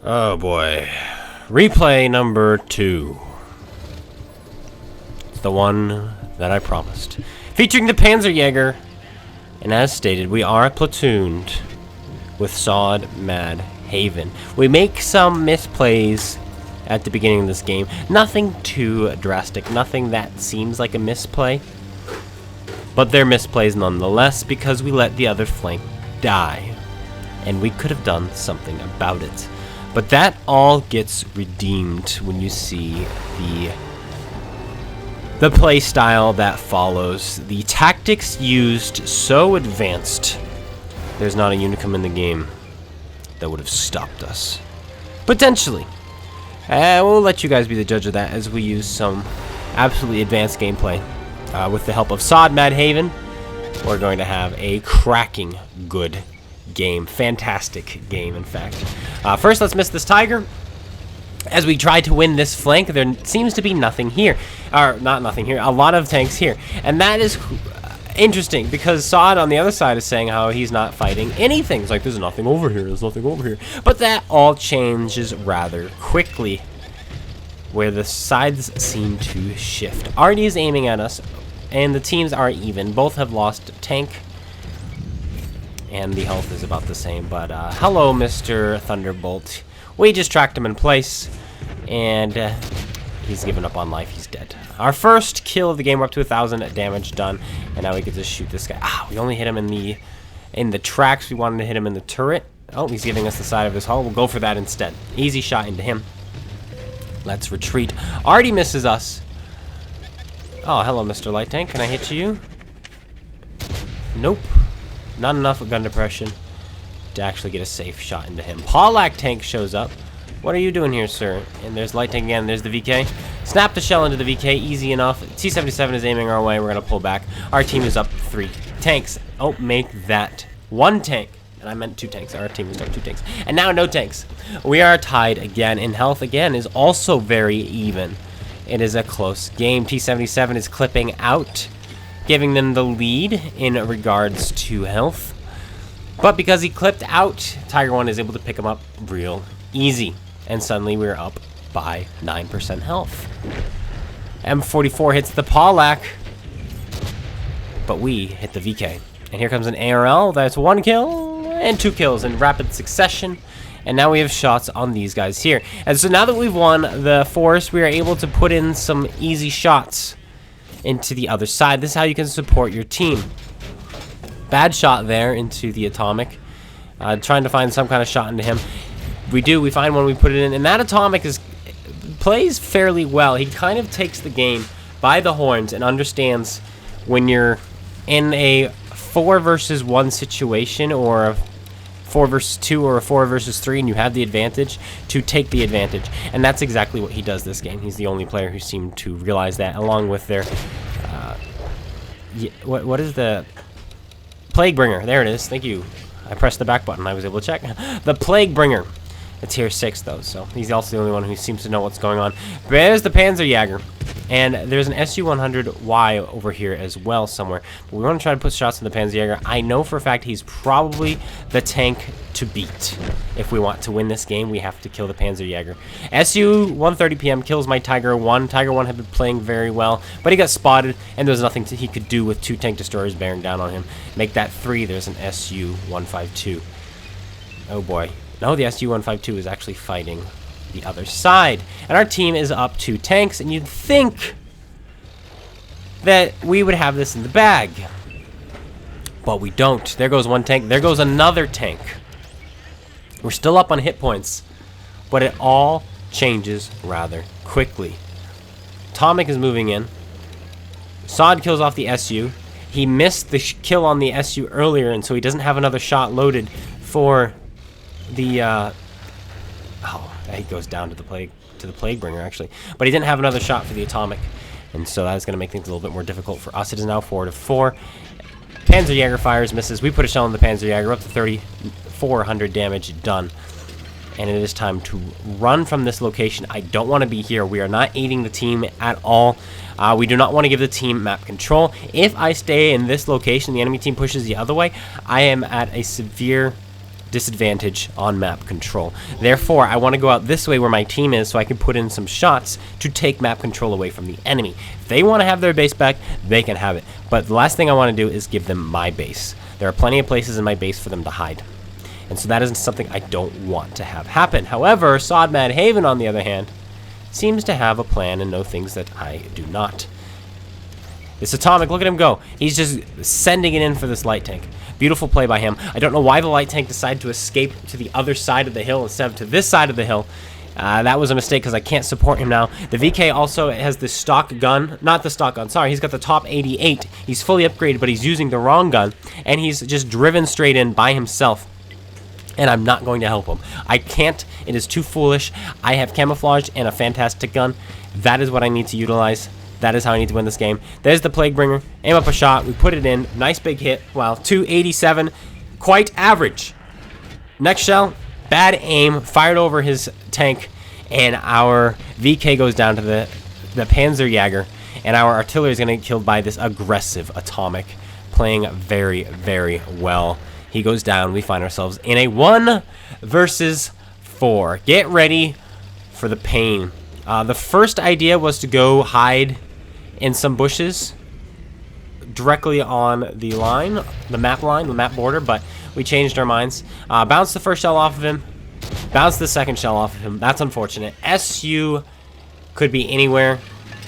Oh boy. Replay number 2. It's the one that I promised. Featuring the Panserjager. And as stated, we are platooned with Sod Mad Haven. We make some misplays at the beginning of this game. Nothing too drastic. Nothing that seems like a misplay. But they're misplays nonetheless because we let the other flank die. And we could have done something about it. But that all gets redeemed when you see the play style that follows. The tactics used so advanced, there's not a Unicum in the game that would have stopped us. Potentially. We'll let you guys be the judge of that as we use some absolutely advanced gameplay. With the help of Sod Mad Haven, we're going to have a cracking good game. Fantastic game, in fact. First, let's miss this tiger. As we try to win this flank, there seems to be nothing here. Or, not nothing here, a lot of tanks here. And that is interesting, because Sod on the other side is saying how he's not fighting anything. It's like, there's nothing over here, there's nothing over here. But that all changes rather quickly, where the sides seem to shift. Artie is aiming at us, and the teams are even. Both have lost a tank. And the health is about the same, but hello, Mr. Thunderbolt. We just tracked him in place, and he's given up on life. He's dead. Our first kill of the game. We're up to 1,000 damage done, and now we get to shoot this guy. We only hit him in the tracks. We wanted to hit him in the turret. Oh, he's giving us the side of his hull. We'll go for that instead. Easy shot into him. Let's retreat. Artie misses us. Oh, hello, Mr. Light Tank. Can I hit you? Nope. Not enough gun depression to actually get a safe shot into him. Paulak tank shows up. What are you doing here, sir? And there's Light Tank again. There's the VK. Snap the shell into the VK. Easy enough. T-77 is aiming our way. We're going to pull back. Our team is up 3 tanks. Oh, make that 1 tank. And I meant 2 tanks. Our team is up 2 tanks. And now no tanks. We are tied again. And health, again, is also very even. It is a close game. T-77 is clipping out, giving them the lead in regards to health. But because he clipped out, Tiger 1 is able to pick him up real easy. And suddenly we're up by 9% health. M44 hits the Paulak, but we hit the VK. And here comes an ARL. That's 1 kill and 2 kills in rapid succession. And now we have shots on these guys here. And so now that we've won the forest, we are able to put in some easy shots into the other side. This is how you can support your team. Bad shot there into the atomic. Trying to find some kind of shot into him. We find one, we put it in. And that atomic plays fairly well. He kind of takes the game by the horns and understands when you're in a 4 versus 1 situation, or a 4 versus 2 or a 4 versus 3, and you have the advantage, to take the advantage. And that's exactly what he does this game. He's the only player who seemed to realize that, along with their what is the Plague Bringer? There it is. Thank you. I pressed the back button. I was able to check. The Plague Bringer. It's tier 6 though, so he's also the only one who seems to know what's going on. There's the Panserjager, and there's an SU-100Y over here as well somewhere. But we want to try to put shots on the Panserjager. I know for a fact he's probably the tank to beat. If we want to win this game, we have to kill the Panserjager. SU-130 PM kills my Tiger 1. Tiger 1 had been playing very well, but he got spotted, and there was nothing he could do with 2 tank destroyers bearing down on him. Make that 3. There's an SU-152. Oh boy. No, the SU-152 is actually fighting the other side. And our team is up 2 tanks, and you'd think that we would have this in the bag. But we don't. There goes 1 tank. There goes another tank. We're still up on hit points, but it all changes rather quickly. Atomic is moving in. Sod kills off the SU. He missed the kill on the SU earlier, and so he doesn't have another shot loaded for the he goes down to the plague bringer actually, but he didn't have another shot for the atomic, and so that is going to make things a little bit more difficult for us. It is now 4-4. Panserjager fires, misses. We put a shell in the Panserjager, up to 3,400 damage done, and it is time to run from this location. I don't want to be here. We are not aiding the team at all. We do not want to give the team map control. If I stay in this location, the enemy team pushes the other way, I am at a severe disadvantage on map control. Therefore, I want to go out this way where my team is so I can put in some shots to take map control away from the enemy. If they want to have their base back, they can have it. But the last thing I want to do is give them my base. There are plenty of places in my base for them to hide. And so that is something I don't want to have happen. However, Sodmad Haven, on the other hand, seems to have a plan and know things that I do not. This Atomic, look at him go. He's just sending it in for this light tank. Beautiful play by him. I don't know why the light tank decided to escape to the other side of the hill instead of to this side of the hill. That was a mistake because I can't support him now. The VK also has the stock gun. Not the stock gun, sorry. He's got the top 88. He's fully upgraded, but he's using the wrong gun. And he's just driven straight in by himself. And I'm not going to help him. I can't. It is too foolish. I have camouflage and a fantastic gun. That is what I need to utilize. That is how I need to win this game. There's the Plague Bringer. Aim up a shot. We put it in. Nice big hit. Wow, 287. Quite average. Next shell. Bad aim. Fired over his tank. And our VK goes down to the Panserjager. And our artillery is going to get killed by this aggressive Atomic. Playing very, very well. He goes down. We find ourselves in a 1 versus 4. Get ready for the pain. The first idea was to go hide in some bushes directly on the line, the map border, but we changed our minds. Bounced the first shell off of him, bounced the second shell off of him. That's unfortunate. SU could be anywhere.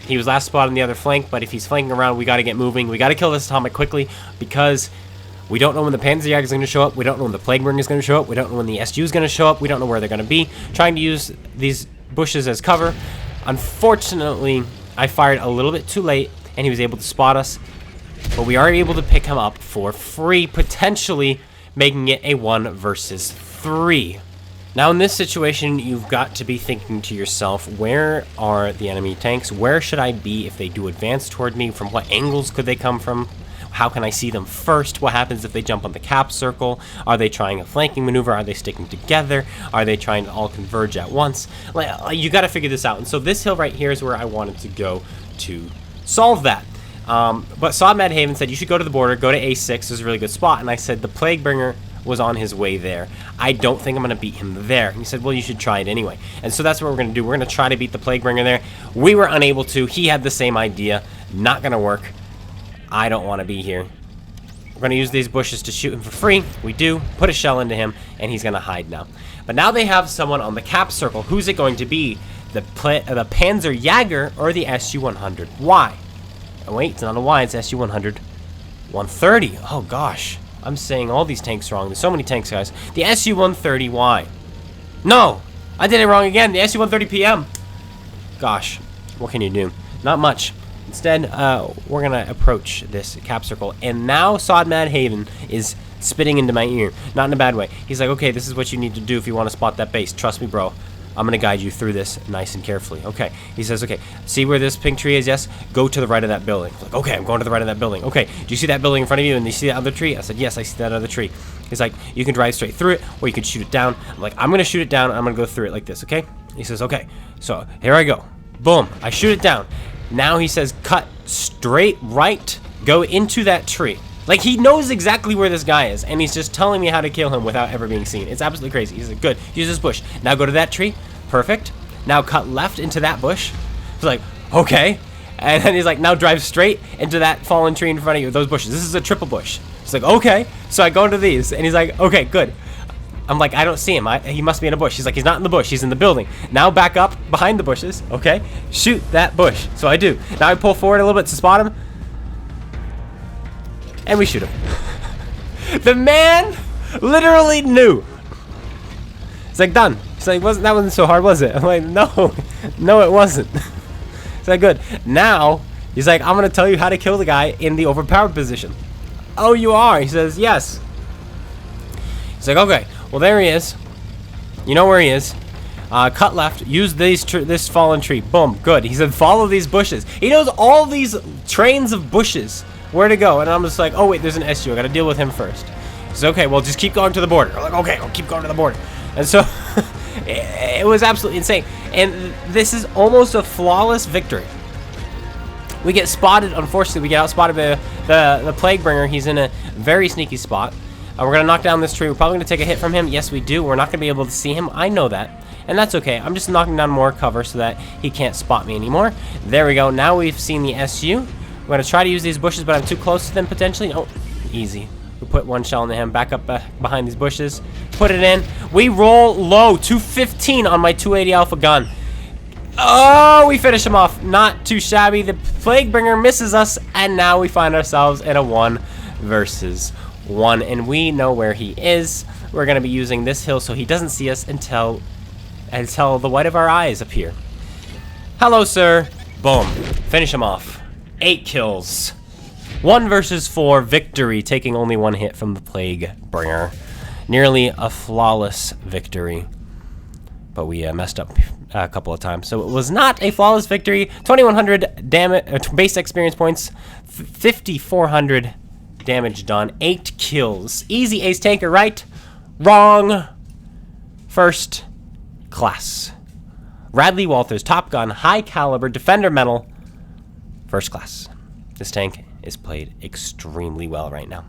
He was last spot on the other flank, but if he's flanking around, we got to get moving. We got to kill this Atomic quickly because we don't know when the Panserjager is going to show up. We don't know when the Plague Bringer is going to show up. We don't know when the SU is going to show up. We don't know where they're going to be. Trying to use these bushes as cover. Unfortunately, I fired a little bit too late, and he was able to spot us. But we are able to pick him up for free, potentially making it a 1 versus 3. Now, in this situation, you've got to be thinking to yourself, where are the enemy tanks? Where should I be if they do advance toward me? From what angles could they come from? How can I see them first? What happens if they jump on the cap circle? Are they trying a flanking maneuver? Are they sticking together? Are they trying to all converge at once? You got to figure this out. And so this hill right here is where I wanted to go to solve that. But Sodmad Haven said, you should go to the border, go to A6, there's a really good spot. And I said, the Plague Bringer was on his way there. I don't think I'm going to beat him there. And he said, well, you should try it anyway. And so that's what we're going to do. We're going to try to beat the Plague Bringer there. We were unable to. He had the same idea. Not going to work. I don't want to be here. We're going to use these bushes to shoot him for free. We do. Put a shell into him, and he's going to hide now. But now they have someone on the cap circle. Who's it going to be? The Panserjager or the SU-100? Why? Oh, wait, it's not a Y. It's SU-100. 130. Oh, gosh. I'm saying all these tanks wrong. There's so many tanks, guys. The SU-130Y. No! I did it wrong again. The SU-130 PM. Gosh. What can you do? Not much. Instead, we're going to approach this cap circle. And now Sodmad Haven is spitting into my ear. Not in a bad way. He's like, okay, this is what you need to do if you want to spot that base. Trust me, bro. I'm going to guide you through this nice and carefully. Okay. He says, okay, see where this pink tree is? Yes. Go to the right of that building. I'm like, okay, I'm going to the right of that building. Okay. Do you see that building in front of you and you see that other tree? I said, yes, I see that other tree. He's like, you can drive straight through it or you can shoot it down. I'm like, I'm going to shoot it down and I'm going to go through it like this, okay? He says, okay. So here I go. Boom. I shoot it down. Now he says, cut straight right, go into that tree. Like, he knows exactly where this guy is, and he's just telling me how to kill him without ever being seen. It's absolutely crazy. He's like, good, use this bush. Now go to that tree. Perfect. Now cut left into that bush. He's like, okay. And then he's like, now drive straight into that fallen tree in front of you, those bushes. This is a triple bush. He's like, okay. So I go into these, and he's like, okay, good. I'm like, I don't see him. He must be in a bush. He's like, he's not in the bush. He's in the building. Now back up behind the bushes. Okay. Shoot that bush. So I do. Now I pull forward a little bit to spot him. And we shoot him. The man literally knew. It's like, done. He's like, that wasn't so hard, was it? I'm like, no. No, it wasn't. It's like, good. Now, he's like, I'm going to tell you how to kill the guy in the overpowered position. Oh, you are? He says, yes. He's like, okay. Well, there he is. You know where he is. Cut left. Use this fallen tree. Boom. Good. He said, follow these bushes. He knows all these trains of bushes where to go. And I'm just like, oh, wait, there's an SU. I got to deal with him first. He says, okay, well, just keep going to the border. I'm like, okay, I'll keep going to the border. And so it was absolutely insane. And this is almost a flawless victory. We get spotted. Unfortunately, we get outspotted by the Plague Bringer. He's in a very sneaky spot. We're going to knock down this tree. We're probably going to take a hit from him. Yes, we do. We're not going to be able to see him. I know that. And that's okay. I'm just knocking down more cover so that he can't spot me anymore. There we go. Now we've seen the SU. We're going to try to use these bushes, but I'm too close to them potentially. Oh, easy. We put one shell into him. Back up behind these bushes. Put it in. We roll low. 215 on my 280 Alpha gun. Oh, we finish him off. Not too shabby. The Plaguebringer misses us, and now we find ourselves in a 1 versus 1, and we know where he is. We're going to be using this hill so he doesn't see us until the white of our eyes appear. Hello, sir. Boom. Finish him off. 8 kills. 1 versus 4 victory, taking only 1 hit from the Plaguebringer. Nearly a flawless victory. But we messed up a couple of times. So it was not a flawless victory. 2,100 base experience points. 5,400 damage done. 8 kills. Easy ace tanker, right? Wrong. First class. Radley Walters, Top Gun, High Caliber, Defender Medal. First class. This tank is played extremely well right now.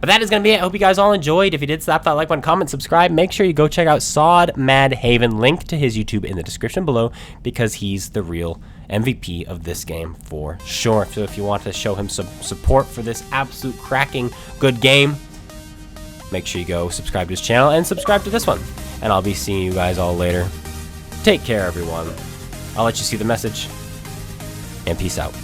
But that is going to be it. I hope you guys all enjoyed. If you did, slap that like button, comment, subscribe. Make sure you go check out Sod Mad Haven. Link to his YouTube in the description below because he's the real MVP of this game for sure. So if you want to show him some support for this absolute cracking good game, make sure you go subscribe to his channel and subscribe to this one. And I'll be seeing you guys all later. Take care, everyone. I'll let you see the message. And peace out.